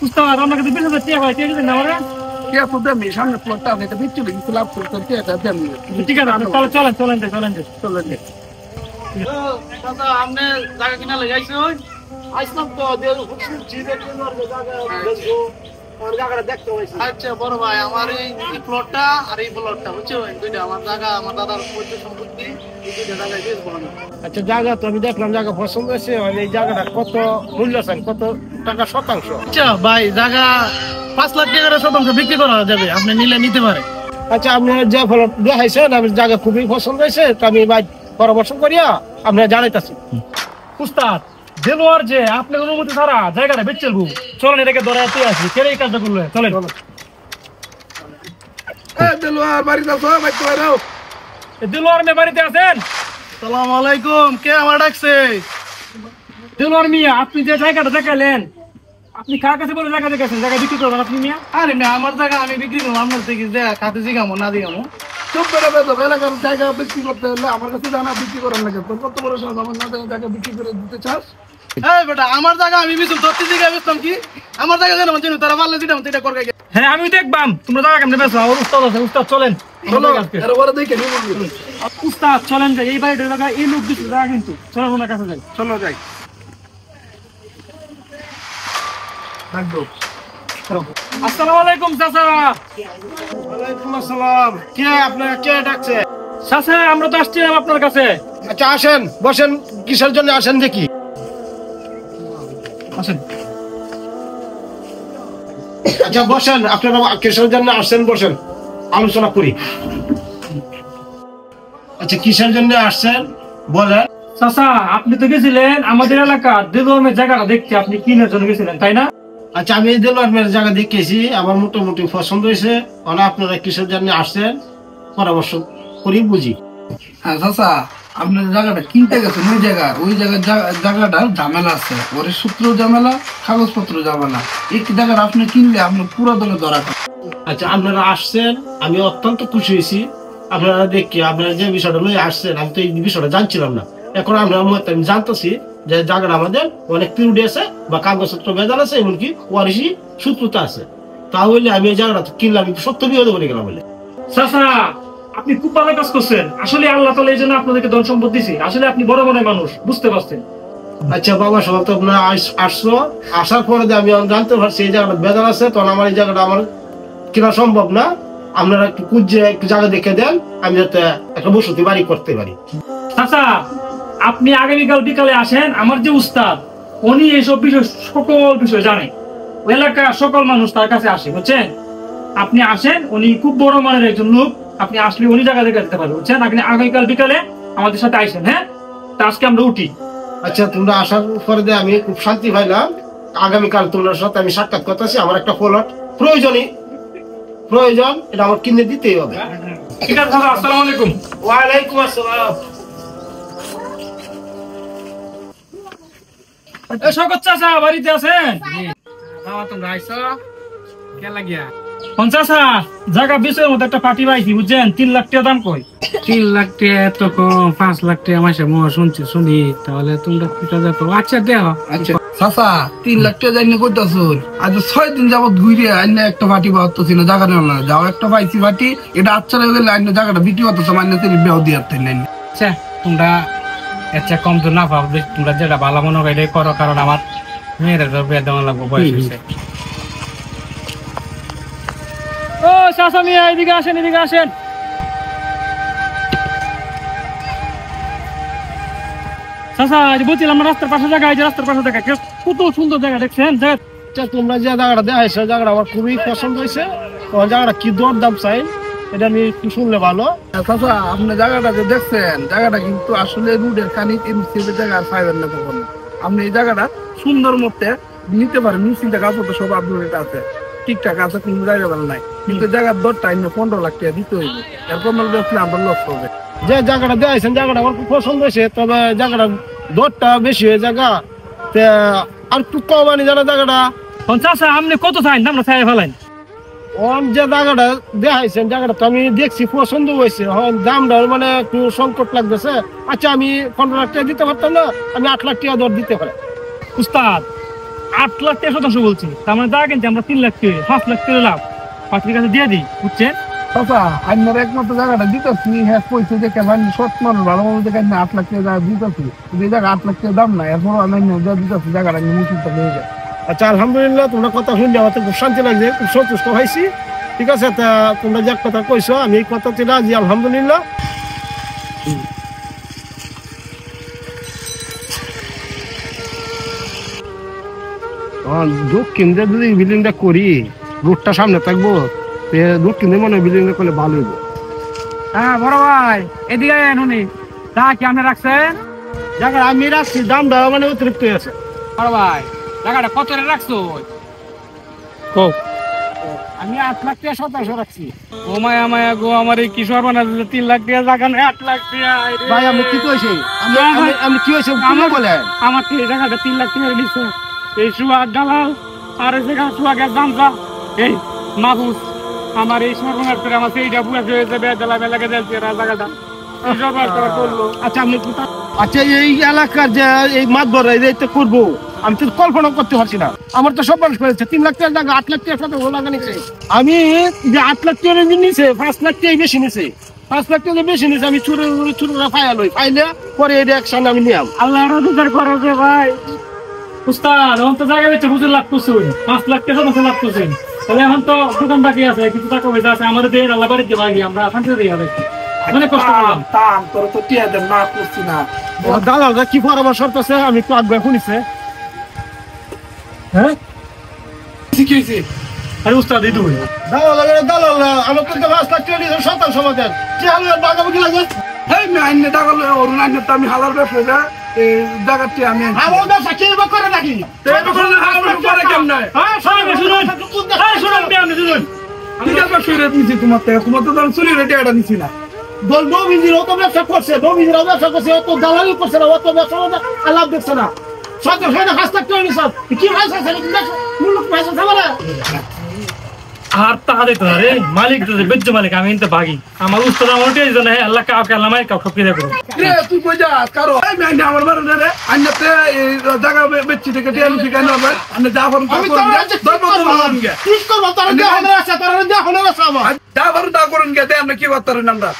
উস্তাদ আপনাকে তো 20,000 টাকা হয়, কে দিবেন না আমারে? কে তো দেমি সামনে প্লটটা আপনি তো বিচ্ছু লিখে লাভ করতে এটা দেমি। ঠিক আছে, আপনি তাহলে চলেন চলেন চলেন চলেন। দাদা আপনি জায়গা কিনা লাগাইছো? আইসলাম তো দেল খুশি দেখে জায়গা দেখো আর জায়গাটা দেখতে হইছে। আচ্ছা বড় ভাই, আমার এই প্লটটা আর এই প্লটটা বুঝছো, দুইটা আমার জায়গা, আমার দাদার পৈতৃক সম্পত্তি, এই দুইটা জায়গায় বেচবো আমি। আচ্ছা জায়গা তো আমি দেখলাম জায়গা পছন্দ হয়েছে, এই জায়গাটা কত মূল্য চান, কত টাকা শতাংশ? আচ্ছা ভাই, জায়গা 5 লাখ টাকার শতাংশ বিক্রি করা যাবে, আপনি নিলে নিতে পারেন। আচ্ছা আপনি যে ফলট দেখাইছেন আমি জায়গা খুবই পছন্দ হয়েছে, তো আমি ভাই পরামর্শ করিয়া আপনার জানাইতাছি। উস্তাদ দেলোয়ার যে আপনার অনুমতি ছাড়া জায়গাটা বেচে চলবো, চলেন এটাকে ধরে তুই আসি, কে এই কাজটা করলে? চলেন। দেলোয়ার বাড়িতে আছো? ভাই তো এরাও দেলোয়ার মে বাড়িতে আছেন? আসসালামু আলাইকুম, কে আমার ডাকছে? দেলোয়ার মিয়া, আপনি যে জায়গাটা দেখালেন, আপনি কার কাছে বলে জায়গা দেখাচ্ছেন? জায়গা বিক্রি করবেন আপনি মিয়া? আরে না, আমার জায়গা আমি বিক্রি করবো, আপনার থেকে খাতে জিগামো না দিগামো চুপ করে বেতো এলাকার জায়গা বিক্রি করতে হলে আমার কাছে জানা বিক্রি করার লাগে। তোর কত বড় সাহস আমার না জায়গা বিক্রি করে দিতে চাস? এই বেটা, আমার জায়গা আমি বিচুম, তোর জায়গা বেচতাম কি? আমার জায়গা জানো জানো, তারা পারলে দিতাম, তুই এটা করবে। হ্যাঁ আমি দেখবাম তোমরা জায়গা কেমনে বেচো। আমার উস্তাদ আছে, উস্তাদ চলেন। চলো এর পরে দেখে নিব। উস্তাদ চলেন যাই, এই বাড়িটার জায়গা এই লোক দিচ্ছে জায়গা, কিন্তু চলেন ওনার কাছে যাই। চলো যাই। থাকবো। আসসালামু আলাইকুম চাচা। ওয়ালাইকুম আসসালাম। কে আপনার, কে ডাকছে? চাচা আমরা তো আসছিলাম আপনার কাছে। আচ্ছা আসেন, বসেন। কিসের জন্য আসেন দেখি? আসেন। আচ্ছা বসেন, আপনারা কিসের জন্য আসছেন বসেন, আলোচনা করি। আচ্ছা কিসের জন্য আসছেন বলেন। চাচা আপনি তো গেছিলেন আমাদের এলাকার দেলোয়ারের জায়গাটা দেখতে, আপনি কিনার জন্য গেছিলেন তাই না? আচ্ছা আমি এই দেলোয়ারের জায়গা দেখেছি, আমার মোটামুটি পছন্দ হয়েছে। আপনারা কিসের জন্য আসছেন পরামর্শ করি বুঝি। হ্যাঁ চাচা, আপনার জায়গাটা কিনতে গেছেন, ওই জায়গাটার ঝামেলা আছে, ওর সূত্র ঝামেলা, কাগজপত্র ঝামেলা। এই জায়গাটা আপনি কিনলে আপনার পুরো দলে ধরা খাবে। আচ্ছা আপনারা আসছেন, আমি অত্যন্ত খুশি হয়েছি। আপনারা দেখি আপনারা যে বিষয়টা লয়ে আসছেন, আমি তো এই বিষয়টা জানছিলাম না। এখন আমি জানতেছি যে জায়গাটা আমাদের অনেক ত্রুটি আছে বা কাগজপত্র বেজাল আছে, এমনকি ওয়ারিশি সূত্রতা আছে। তাহলে আমি এই জায়গাটা কিনলাম, সত্য বিরোধ করে গেলাম বলে। চাচা আপনি খুব ভালো কাজ করছেন, আসলে আল্লাহ তাআলা এই জন্য আপনাদেরকে ধন সম্পদ দিয়েছে। আসলে আপনি বড় মনের মানুষ, বুঝতে পারছেন। আচ্ছা বাবা সব তো আপনারা আসলো, আসার পরে আমি জানতে পারছি এই জায়গাটা বেজাল আছে, তখন আমার এই জায়গাটা আমার কেনা সম্ভব না। আপনারা একটু খুঁজে একটু জায়গা দেখে দেন, আমি যাতে একটা বসতি বাড়ি করতে পারি। চাচা আপনি আগামীকাল বিকালে আসেন, আমার যে উস্তাদ উনি এইসব বিষয় সকল বিষয় জানে, ওই এলাকার সকল মানুষ তার কাছে আসে, বুঝছেন? আপনি আসেন, উনি খুব বড় মানের একজন লোক, আপনি আসলে উনি জায়গা দেখে দিতে পারবেন, বুঝছেন? আপনি আগামীকাল বিকালে আমাদের সাথে আসেন। হ্যাঁ তা আজকে আমরা উঠি। আচ্ছা তোমরা আসার পরে আমি খুব শান্তি পাইলাম। আগামীকাল তোমার সাথে আমি সাক্ষাৎ করতেছি। আমার একটা প্লট প্রয়োজন, এটা আমার কিনে দিতেই হবে। ঠিক আছে দাদা, আসসালামু আলাইকুম। ওয়ালাইকুম আসসালাম। শওকত চাচা বাড়িতে আছেন? তোমরা আইসো কে লাগিয়া? চাচা জায়গা বিষয়ের মতো একটা পার্টি পাইছি, বুঝছেন? 3 লাখ টাকা দাম কই। 3 লাখ টাকা এত কম? 5 লাখ টাকা মাসে শুনি, তাহলে তোমরা কিটা দেখো। আচ্ছা দেও। আচ্ছা চাচা 3 লাখ টাকা জানি কইতাছ, আজ 6 দিন যাবত ঘুরে আইনা একটা পার্টি পাওয়াচ্ছি না, জায়গা না যাও একটা পাইছি পার্টি, এটা আচ্ছা হয়ে গেলে আইনা জায়গাটা বিক্রি করতেছ, মানে তিনি বেও দিয়ে নাই। আচ্ছা তোমরা আচ্ছা কম তো না ভাববে, তোমরা যেটা ভালো মনে হয় এটাই করো, কারণ আমার মেয়েরা তো বিয়ে দেওয়া লাগবে, বয়স হয়েছে। ও চাচা মিয়া এদিকে আসেন, এদিকে আসেন। চাচা বলছিলাম রাস্তার পাশে জায়গা, এই যে রাস্তার পাশে জায়গা, কত সুন্দর জায়গা দেখছেন? তোমরা যে জায়গাটা দেখাইছো জায়গাটা আমার খুবই পছন্দ হয়েছে। তোমার জায়গাটা কি দর দাম চাই এটা আমি একটু শুনলে ভালো। চাচা আপনি জায়গাটা যে দেখছেন, জায়গাটা কিন্তু আসলে রুডের খানি জায়গা পাইবেন না কখনো। আপনি এই জায়গাটা সুন্দর মতে নিতে পারেন, নিশ্চিন্তে কাগজ সব আপনার আছে, ঠিকঠাক আছে, কোনো জায়গা ভালো নাই। কিন্তু জায়গার দরটা 15 লাখ টাকা দিতে হইবে, এরপর দেখলে আমার লস হবে। যে জায়গাটা দেখাইছেন জায়গাটা আমার খুব পছন্দ হয়েছে, তবে জায়গাটার দরটা বেশি হয়ে জায়গা আর একটু কম আনি জানা জায়গাটা। চাচা আপনি কত চাইন? দামটা চাই ফেলেন। যে জায়গাটা দেখাইছেন জায়গাটা তো আমি দেখছি পছন্দ হয়েছে, দামটা মানে একটু সংকট লাগতেছে। আচ্ছা আমি 15 লাখ টাকা দিতে পারতাম না, আমি 8 লাখ টাকা দর দিতে পারি। উস্তাদ 8 লাখ টাকা শতাংশ বলছি, তার মানে জায়গা কিনতে আমরা 3 লাখ টাকা 5 লাখ টাকা লাভ পার্টির কাছে দিয়ে দিই, বুঝছেন? চাচা আপনার একমাত্র জায়গাটা দিতেছি, হ্যাঁ পয়সা দেখে আমি সৎ মানুষ ভালো মানুষ দেখে 8 লাখ টাকা জায়গা দিতেছি, যে জায়গা 8 লাখ টাকা দাম না, এরপর আমি দিতেছি জায়গাটা মুসিদটা হয়ে যায়। আচ্ছা আলহামদুলিল্লাহ, তোমরা কথা শুনলে আমার খুব শান্তি লাগছে, খুব সন্তুষ্ট হয়েছি। ঠিক আছে, তা তোমরা যে কথা কইছো আমি এই কথা রাজি আলহামদুলিল্লাহ। দক্ষিণ দিয়ে যদি বিল্ডিংটা করি, রোডটা সামনে থাকবো, দক্ষিণ দিয়ে মনে হয় বিল্ডিংটা করলে ভালো হইব। হ্যাঁ বড় ভাই, এদিকে আয় নুনি, তা কি আপনি রাখছেন? জায়গা আমি রাখছি, দামটা মানে অতিরিক্ত আছে। বড় ভাই জায়গাটা কত রে রাখছো? আমি 8 লাখ টাকা শতাংশ রাখছি। ও মায়া মায়া গো, আমার এই কিশোর বানা 3 লাখ টাকা জায়গা নেই, 8 লাখ টাকা। ভাই আমি কি কইছি, আমি কি হয়েছে বলেন? আমার তো এই জায়গাটা 3 লাখ টাকা দিচ্ছে এই সুয়াগ দালাল, আর এই জায়গা সুয়াগের দামটা এই মাহফুজ, আমার এই সর্বনাশ করে আমার সেইটা বুয়া হয়ে যাবে, বেলা বেলাকে যাচ্ছে জায়গাটা করলো। আচ্ছা আমি আচ্ছা এই এলাকার যে এই মাতবর এইটা করবো, আমি তো কল্পনা করতে পারছি না। আমার তো সব মানুষ করেছে 3 লাখ টাকা জায়গা 8 লাখ টাকার সাথে ওলা নিছে। আমি যে 8 লাখ টাকা নিছে, 5 লাখ টাকা বেশি নিছে, 5 লাখ টাকা বেশি নিছে। আমি ছুরে ফাইলে পরে এই অ্যাকশন আমি নিয়াম। আল্লাহ রহমতের করো যে ভাই উস্তাদ, এখন তো জায়গা বেচে হুজুর লাভ করছে, 5 লাখ টাকা মতো লাভ করছেন। তাহলে এখন তো দোকান বাকি আছে, কিছু টাকা পয়সা আছে, আমাদের দিয়ে আল্লাহ বাড়িতে ভাগি, আমরা শান্তিতে দিয়ে হবে। অনেক কষ্ট করলাম। তোর তো টিয়া দেন না করছি না। দালালরা কি পরামর্শ করতেছে আমি একটু আগ্রহ শুনিছে। হ্যাঁ কি হয়েছে? আরে উস্তাদ এই দুই দালাল আমার কিন্তু 5 লাখ টাকা নিয়েছে, শতাংশ সমাধান কি হাল বাগাবাগি লাগে। এই আমি আইনে টাকা অরুণ আইনে তো আমি হালার ব্যবসা এই জায়গাটি আমি আমার ব্যবসা কি করে নাকি? তোমার তো চুরি রেটে এটা নিছি না। নবীজির অত ব্যবসা করছে, নবীজির ব্যবসা করছে, অত দালালি করছে না, অত ব্যবসা আলাপ দেখছে না। সত্য হয় না, 5 লাখ টাকা নিছ কি ভাষা আছে? মূল্য ভাষা থাকবে আর টাকা দিতে রে মালিক, বেজ্জ মালিক, আমি কিন্তু ভাগি। আমার উস্তাদ আমার ওটাই জানে, আল্লাহ কাউকে আল্লাহ মাই কাউকে ফিরে করো। তুই কই যা কারো আমি আইনে আমার বারে রে আইনাতে এই জায়গা বেচছি থেকে টিয়া লুচি কেন হবে? আমি যা করুন তা করুন গে। ঠিক করব, তোর দেহ হনে আছে, তোর দেহ হনে আছে আমার। যা করুন তা করুন গে, আমরা কি করতে পারেন আমরা?